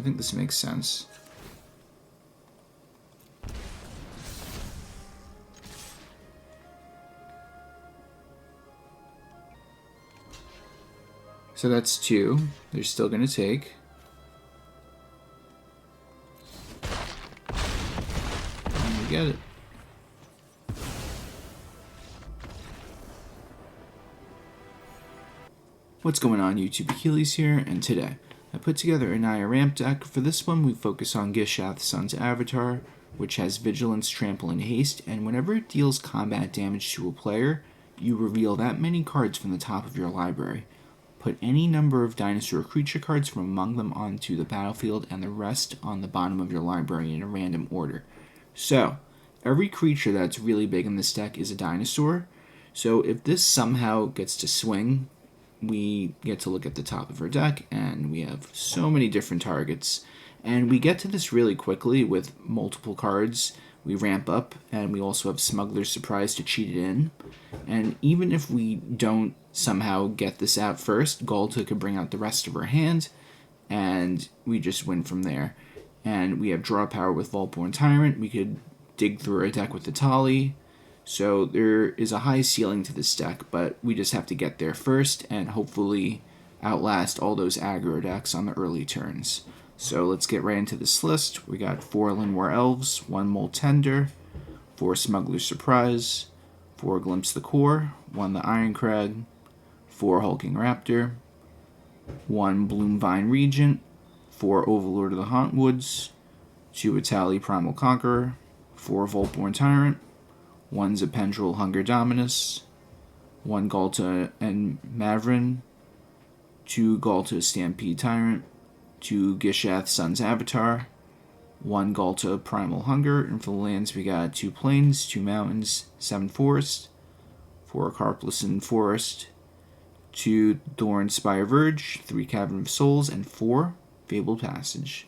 I think this makes sense. So that's 2. They're still going to take. And we get it. What's going on, YouTube? Achilles here, and today I put together an Naya ramp deck. For this one, we focus on Gishath, Sun's Avatar, which has Vigilance, Trample, and Haste, and whenever it deals combat damage to a player, you reveal that many cards from the top of your library. Put any number of dinosaur creature cards from among them onto the battlefield and the rest on the bottom of your library in a random order. So, every creature that's really big in this deck is a dinosaur, so if this somehow gets to swing, we get to look at the top of our deck, and we have so many different targets. And we get to this really quickly with multiple cards. We ramp up, and we also have Smuggler's Surprise to cheat it in. And even if we don't somehow get this out first, Ghalta could bring out the rest of her hand, and we just win from there. And we have draw power with Vaultborn Tyrant. We could dig through our deck with Etali. So there is a high ceiling to this deck, but we just have to get there first and hopefully outlast all those aggro decks on the early turns. So let's get right into this list. We got 4 Llanowar Elves, 1 Molt Tender, 4 Smuggler's Surprise, 4 Glimpse the Core, 1 the Irencrag, 4 Hulking Raptor, 1 Bloomvine Regent, 4 Overlord of the Hauntwoods, 2 Etali Primal Conqueror, 4 Vaultborn Tyrant, 1 Zopandrel Hunger Dominus, 1 Ghalta and Mavren, 2 Ghalta Stampede Tyrant, 2 Gishath Sun's Avatar, 1 Ghalta Primal Hunger, and for the lands we got 2 Plains, 2 Mountains, 7 Forest, 4 Karplusan Forest, 2 Thornspire Verge, 3 Cavern of Souls, and 4 Fabled Passage.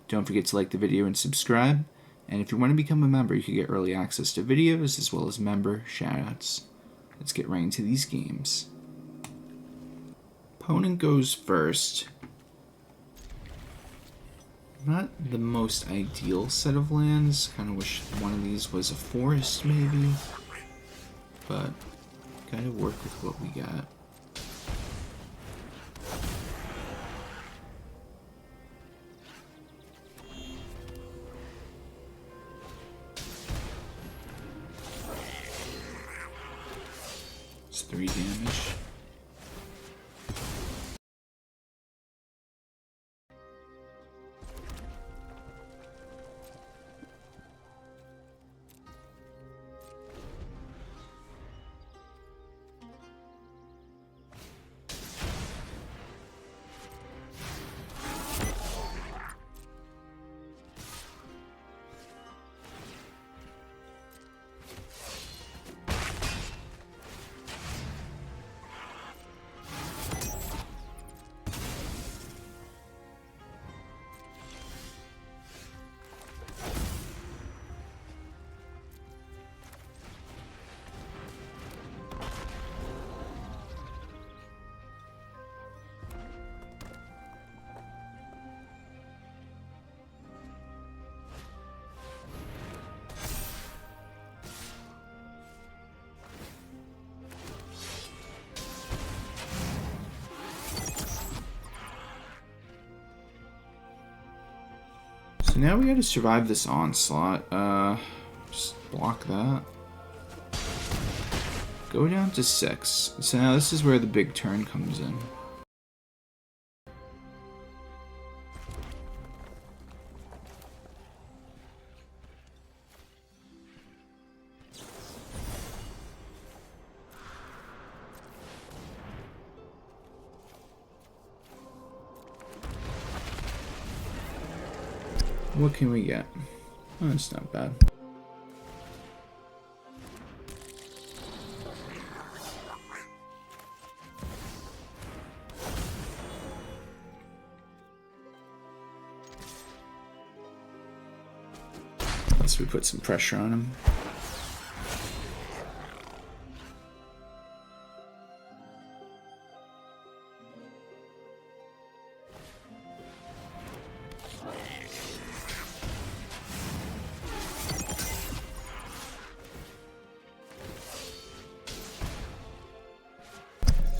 Don't forget to like the video and subscribe. And if you want to become a member, you can get early access to videos as well as member shoutouts. Let's get right into these games. Opponent goes first. Not the most ideal set of lands. Kind of wish one of these was a forest, maybe. But kind of work with what we got. It's 3 damage. So now we gotta survive this onslaught. Just block that. Go down to 6. So now this is where the big turn comes in. What can we get? Oh, that's not bad. Unless we put some pressure on him.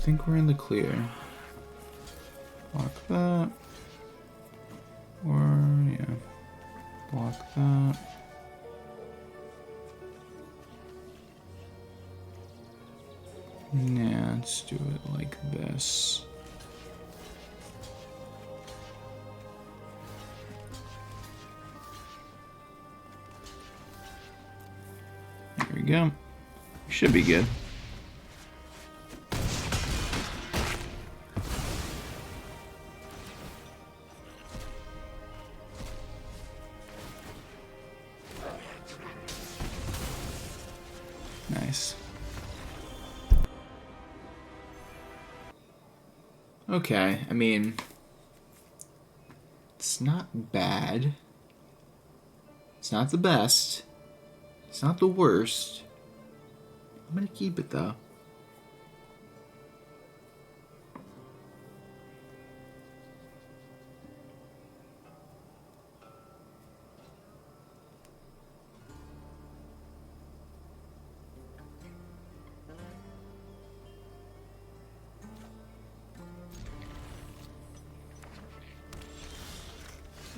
think we're in the clear. Block that. Or, yeah. Block that. Yeah, let's do it like this. There we go. Should be good. Nice. Okay, I mean, it's not bad. It's not the best. It's not the worst. I'm gonna keep it though.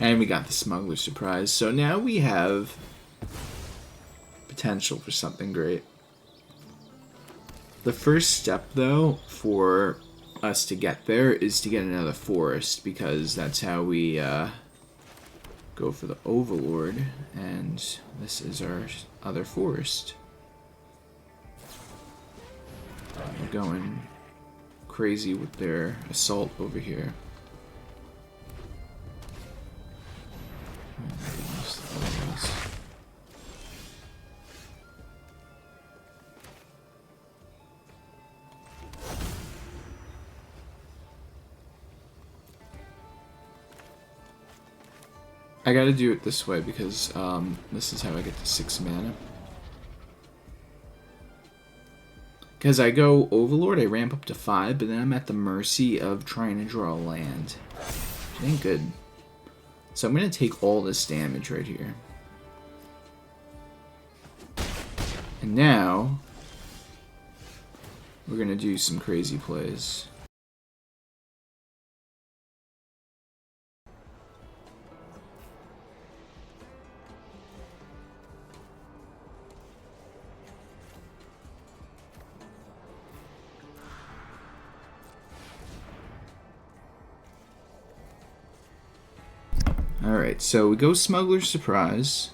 And we got the Smuggler surprise. So now we have potential for something great. The first step, though, for us to get there is to get another forest, because that's how we go for the Overlord, and this is our other forest. We're going crazy with their assault over here. I gotta do it this way because this is how I get to 6 mana. Because I go Overlord, I ramp up to 5, but then I'm at the mercy of trying to draw a land. Which ain't good. So I'm gonna take all this damage right here. And now we're gonna do some crazy plays. Alright, so we go Smuggler Surprise.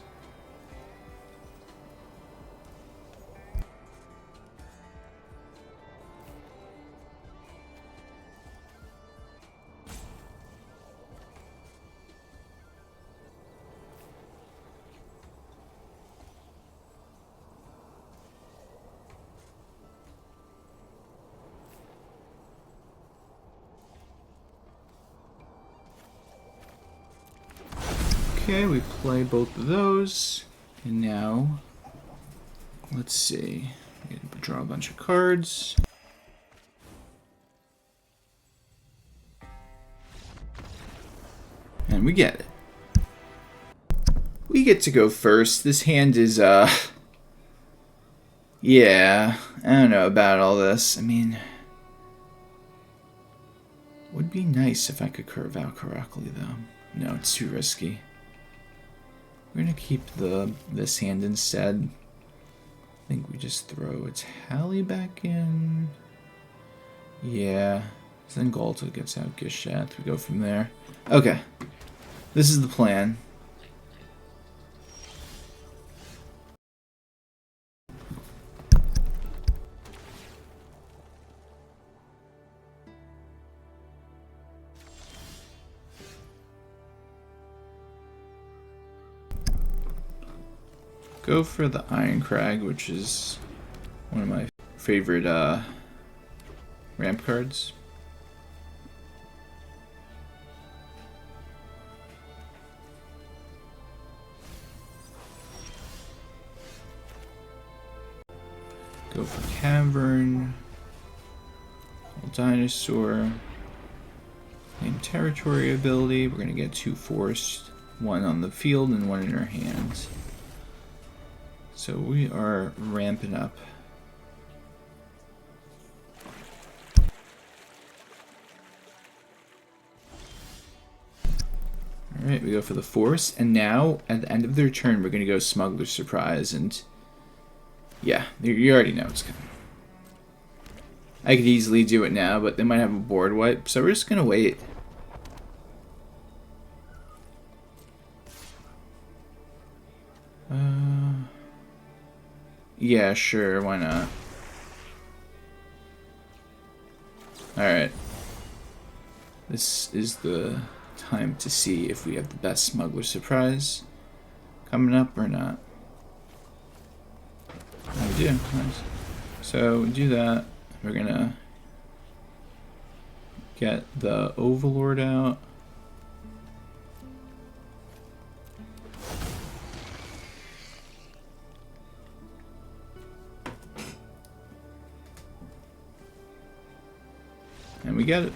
Okay, we play both of those, and now, let's see, we draw a bunch of cards. And we get it. We get to go first. This hand is, yeah, I don't know about all this. I mean, would be nice if I could curve out correctly, though. No, it's too risky. We're gonna keep this hand instead. I think we just throw Etali back in. Yeah. Then Ghalta gets out Gishath. We go from there. Okay. This is the plan. Go for the Irencrag, which is one of my favorite ramp cards. Go for Cavern, Dinosaur, name territory ability. We're going to get 2 forests, 1 on the field and 1 in our hands. So we are ramping up. Alright, we go for the Force, and now, at the end of their turn, we're going to go Smuggler Surprise, and yeah, you already know it's coming. I could easily do it now, but they might have a board wipe, so we're just going to wait. Yeah, sure, why not? Alright. This is the time to see if we have the best Smuggler Surprise coming up or not. Oh, we do. Nice. So, we do that. We're gonna get the Overlord out. And we get it.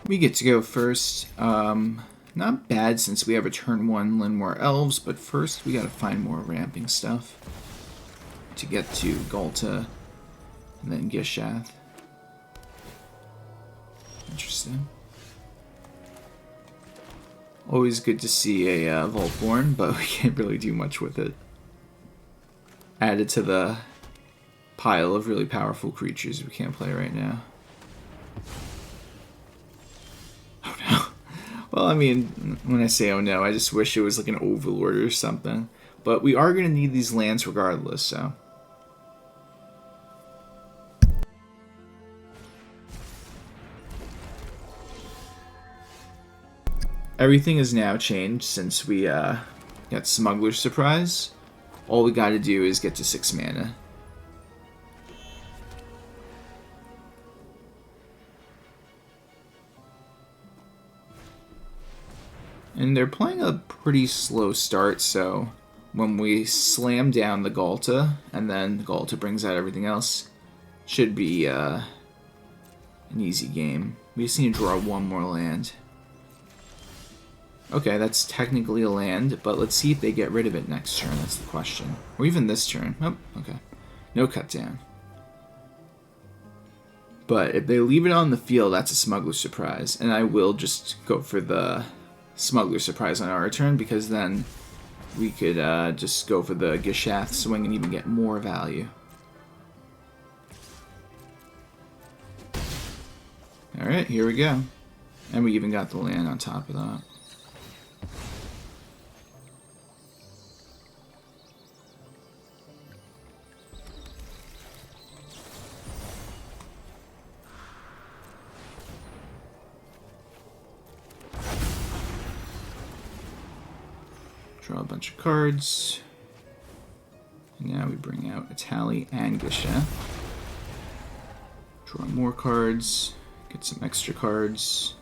We get to go first. Not bad since we have a turn 1 Llanowar Elves, but first we gotta find more ramping stuff to get to Ghalta and then Gishath. Interesting. Always good to see a Vaultborn, but we can't really do much with it. Added to the pile of really powerful creatures we can't play right now. Oh no. Well, I mean, when I say oh no, I just wish it was like an Overlord or something. But we are going to need these lands regardless, so. Everything is now changed since we got Smuggler Surprise. All we got to do is get to 6 mana. And they're playing a pretty slow start, so when we slam down the Ghalta, and then Ghalta brings out everything else, should be an easy game. We just need to draw 1 more land. Okay, that's technically a land, but let's see if they get rid of it next turn, that's the question. Or even this turn. Oh, okay. No cut down. But if they leave it on the field, that's a Smuggler Surprise, and I will just go for the Smuggler Surprise on our turn, because then we could just go for the Gishath swing and even get more value. Alright, here we go. And we even got the land on top of that. Draw a bunch of cards. And now we bring out Etali and Gishath. Draw more cards. Get some extra cards.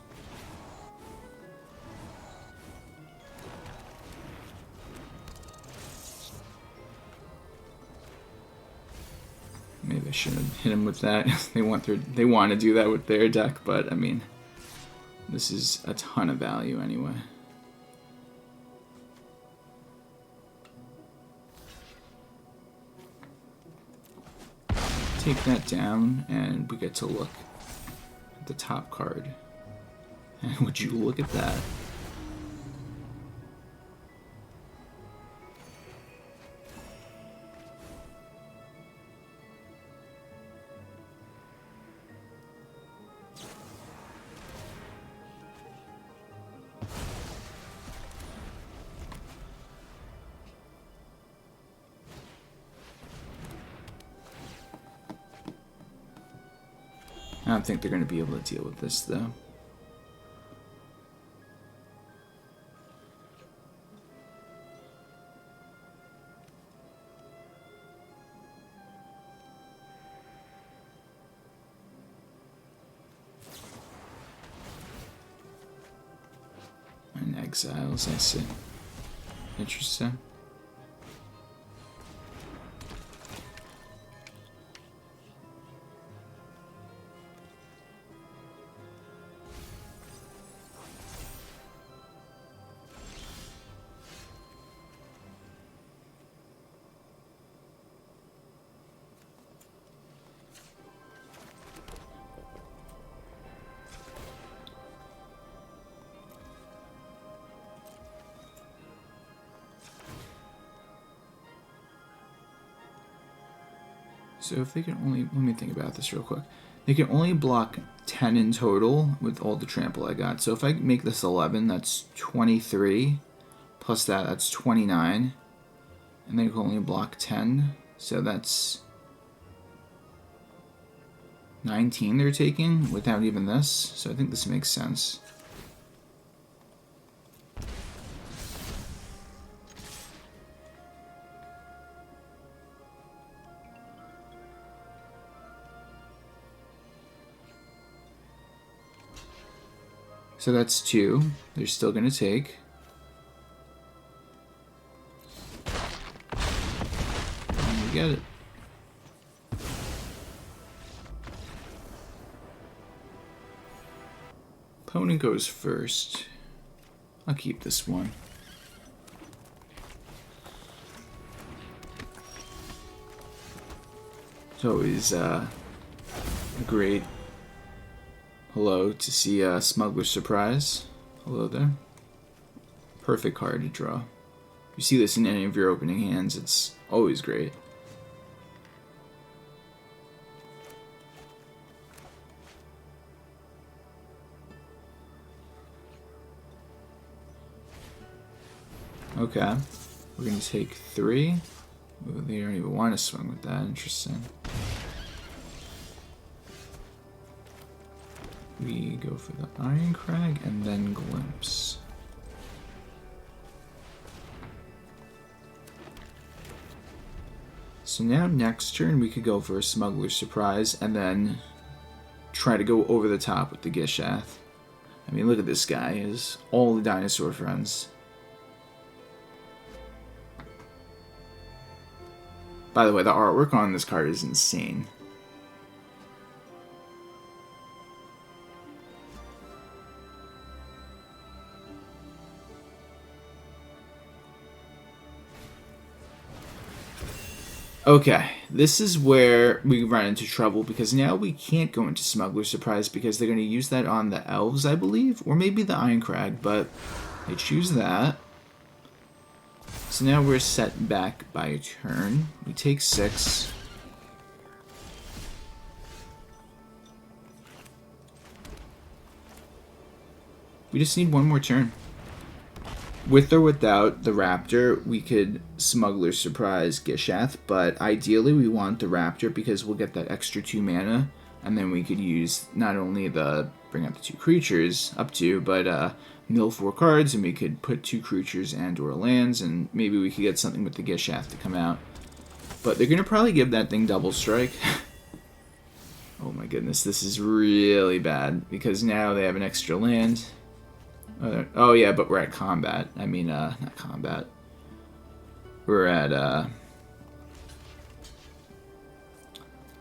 Maybe I should have hit him with that. They want to do that with their deck, but I mean, this is a ton of value anyway. Take that down, and we get to look at the top card. And would you look at that? I don't think they're going to be able to deal with this, though. And exiles, I see. Interesting. So if they can only, let me think about this real quick. They can only block 10 in total with all the trample I got. So if I make this 11, that's 23. Plus that, that's 29. And they can only block 10. So that's 19 they're taking without even this. So I think this makes sense. So that's 2. They're still going to take. And we get it. Opponent goes first. I'll keep this one. It's always a great hello to see a Smuggler Surprise. Hello there. Perfect card to draw. If you see this in any of your opening hands, it's always great. Okay, we're going to take 3. Ooh, they don't even want to swing with that. Interesting. We go for the Irencrag and then Glimpse. So now next turn we could go for a Smuggler Surprise and then try to go over the top with the Gishath. I mean, look at this guy. He has all the dinosaur friends. By the way, the artwork on this card is insane. Okay, this is where we run into trouble because now we can't go into Smuggler Surprise because they're going to use that on the Elves, I believe, or maybe the Irencrag, but they choose that. So now we're set back by a turn. We take 6. We just need one more turn. With or without the Raptor, we could Smuggler Surprise Gishath, but ideally we want the Raptor because we'll get that extra 2 mana, and then we could use not only the bring up the 2 creatures, up to, but mill 4 cards, and we could put 2 creatures and or lands, and maybe we could get something with the Gishath to come out. But they're going to probably give that thing double strike. Oh my goodness, this is really bad, because now they have an extra land. Oh yeah, but we're at combat. I mean, not combat. We're at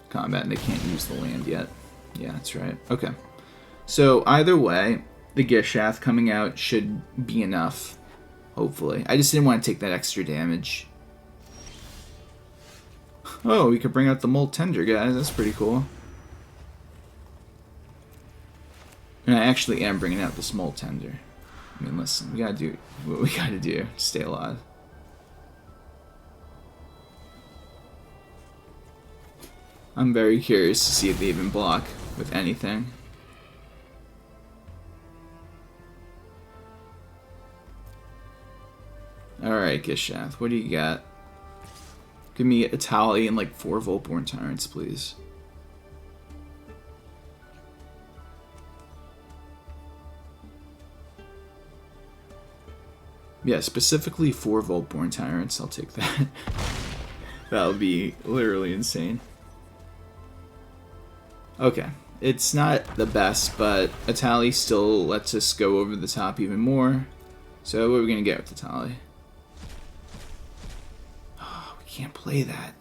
combat, and they can't use the land yet. Yeah, that's right. Okay. So either way, the Gishath coming out should be enough, hopefully. I just didn't want to take that extra damage. Oh, we could bring out the Molt Tender, guys. That's pretty cool. And I actually am bringing out this Molt Tender. I mean, listen, we gotta do what we gotta do to stay alive. I'm very curious to see if they even block with anything. Alright, Gishath, what do you got? Give me Etali and like 4 Vaultborn Tyrants, please. Yeah, specifically 4 Vaultborn Tyrants. I'll take that. That would be literally insane. Okay. It's not the best, but Etali still lets us go over the top even more. So what are we going to get with Etali? Oh, we can't play that.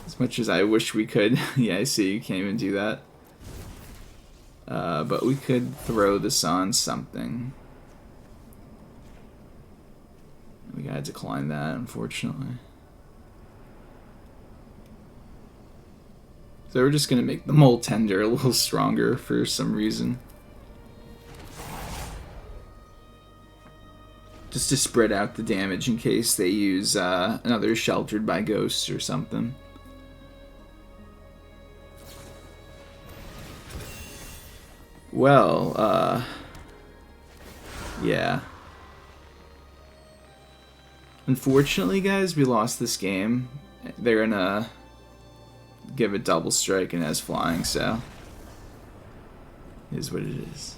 As much as I wish we could. Yeah, I see. You can't even do that. But we could throw this on something. We gotta decline that, unfortunately. So we're just gonna make the Molt Tender a little stronger for some reason. Just to spread out the damage in case they use another Sheltered by Ghosts or something. Well, yeah. Unfortunately, guys, we lost this game. They're gonna give it double strike and has flying, so it is what it is.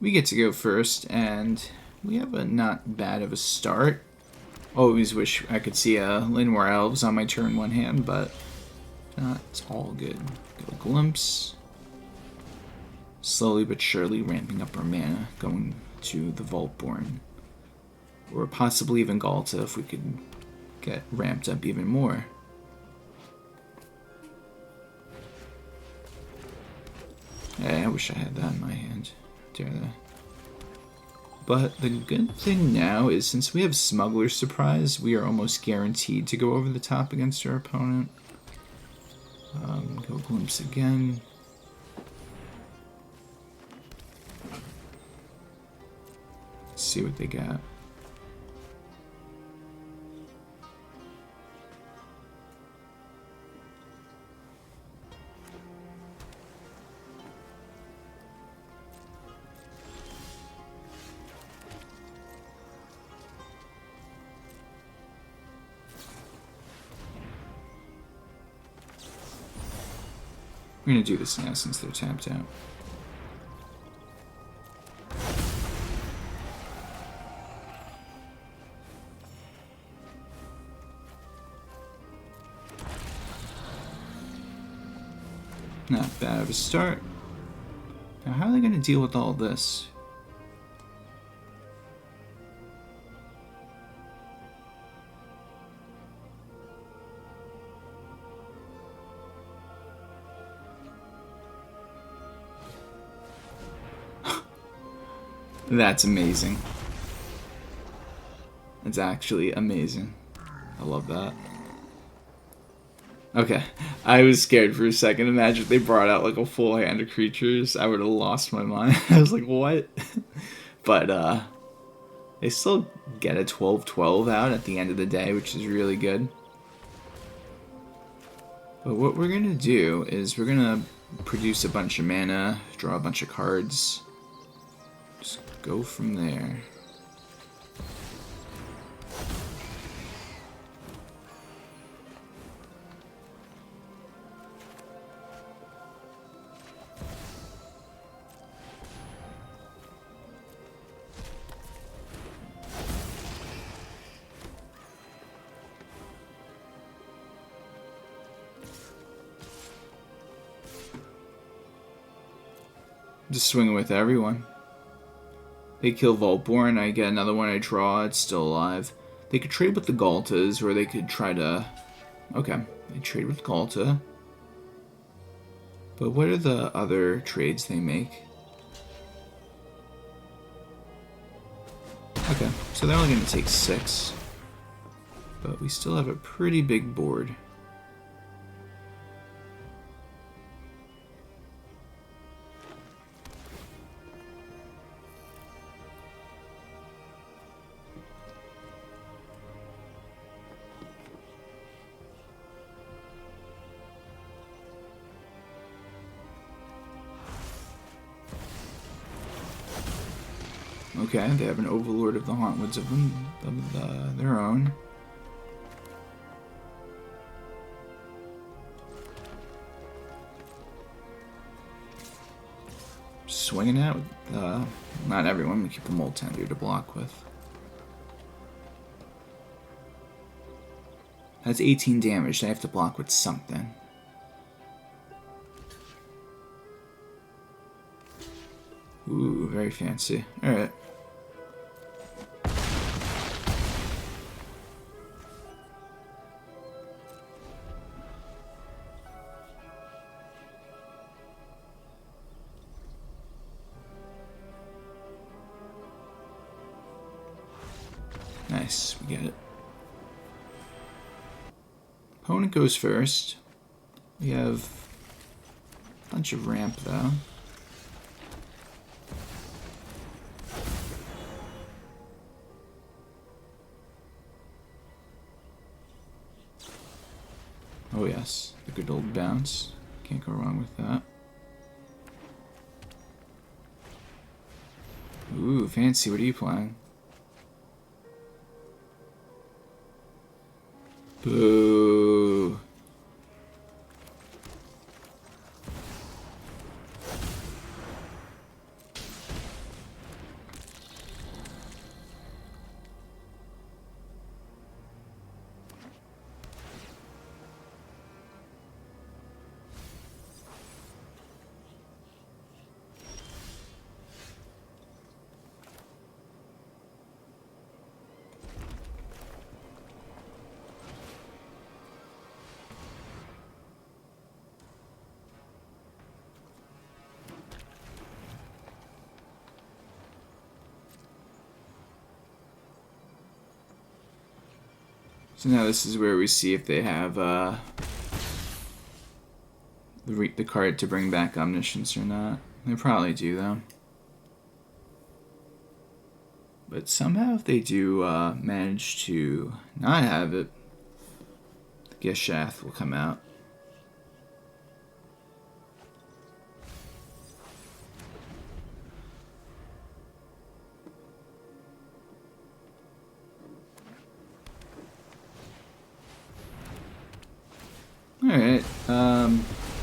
We get to go first, and we have a not bad of a start. Always wish I could see a Llanowar Elves on my turn 1 hand, but not. It's all good. Go Glimpse. Slowly but surely ramping up our mana, going to the Vaultborn. Or possibly even Ghalta if we could get ramped up even more. Hey, I wish I had that in my hand. Dare that. But the good thing now is since we have Smuggler's Surprise, we are almost guaranteed to go over the top against our opponent. Go Glimpse again. Let's see what they got. We're going to do this now since they're tapped out. Not bad of a start. Now how are they going to deal with all this? That's amazing. It's actually amazing. I love that. Okay, I was scared for a second. Imagine if they brought out like a full hand of creatures. I would have lost my mind. I was like, what? But they still get a 12-12 out at the end of the day, which is really good. But what we're going to do is we're going to produce a bunch of mana, draw a bunch of cards. Just go from there. Just swinging with everyone. They kill Vaultborn, I get another one, I draw, it's still alive. They could trade with the Ghaltas, or they could try to... Okay, they trade with Ghalta. But what are the other trades they make? Okay, so they're only going to take 6. But we still have a pretty big board. Okay, they have an Overlord of the Hauntwoods of their own. Swinging out with, not everyone, we keep the Molt Tender to block with. That's 18 damage, they have to block with something. Ooh, very fancy. Alright. Nice, we get it. Opponent goes first. We have a bunch of ramp though. Oh yes, the good old bounce. Can't go wrong with that. Ooh, fancy. What are you playing? Boo. So now this is where we see if they have the card to bring back Omniscience or not. They probably do, though. But somehow if they do manage to not have it, the Gishath will come out. Alright,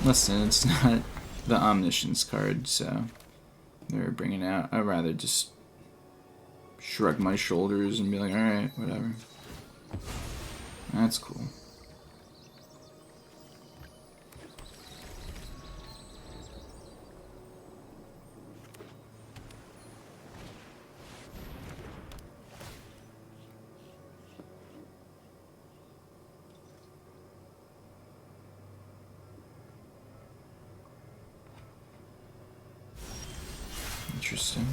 listen, it's not the Omniscience card, so they're bringing out. I'd rather just shrug my shoulders and be like, alright, whatever. That's cool. Interesting.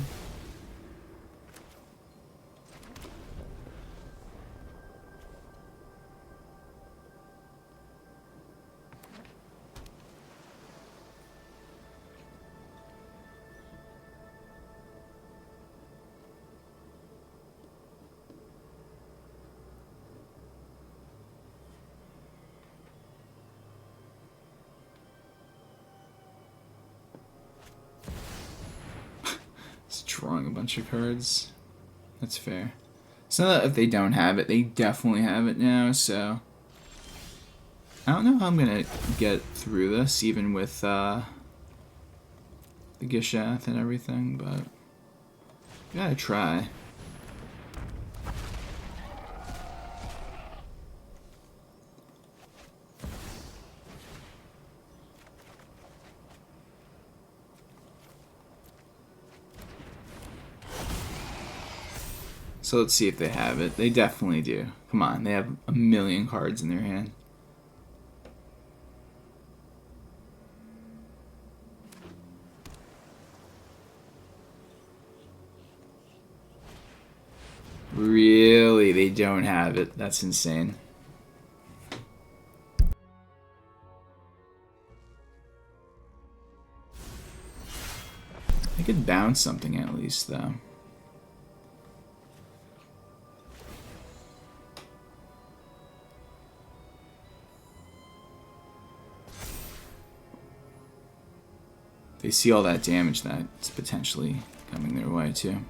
Drawing a bunch of cards. That's fair. So that if they don't have it, they definitely have it now, so I don't know how I'm gonna get through this, even with the Gishath and everything, but gotta try. So let's see if they have it. They definitely do. Come on, they have a million cards in their hand. Really, they don't have it. That's insane. I could bounce something at least, though. They see all that damage that's potentially coming their way, too.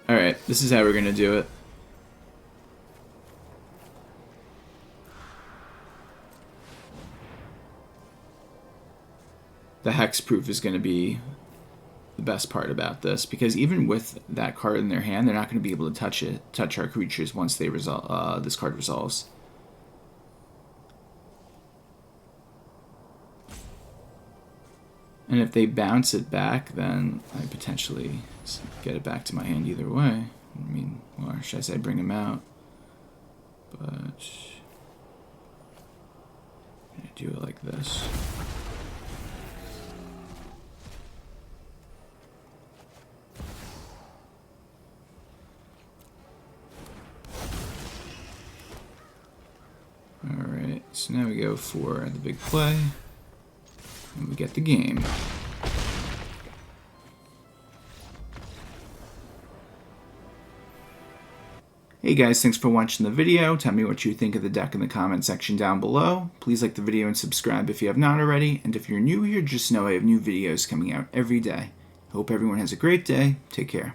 Alright, this is how we're going to do it. The hexproof is going to be the best part about this, because even with that card in their hand, they're not going to be able to touch our creatures once they this card resolves. And if they bounce it back, then I potentially get it back to my hand either way. I mean, or should I say bring him out? But I'm gonna do it like this. Alright, so now we go for the big play. And we get the game. Hey guys, thanks for watching the video. Tell me what you think of the deck in the comment section down below. Please like the video and subscribe if you have not already. And if you're new here, just know I have new videos coming out every day. Hope everyone has a great day. Take care.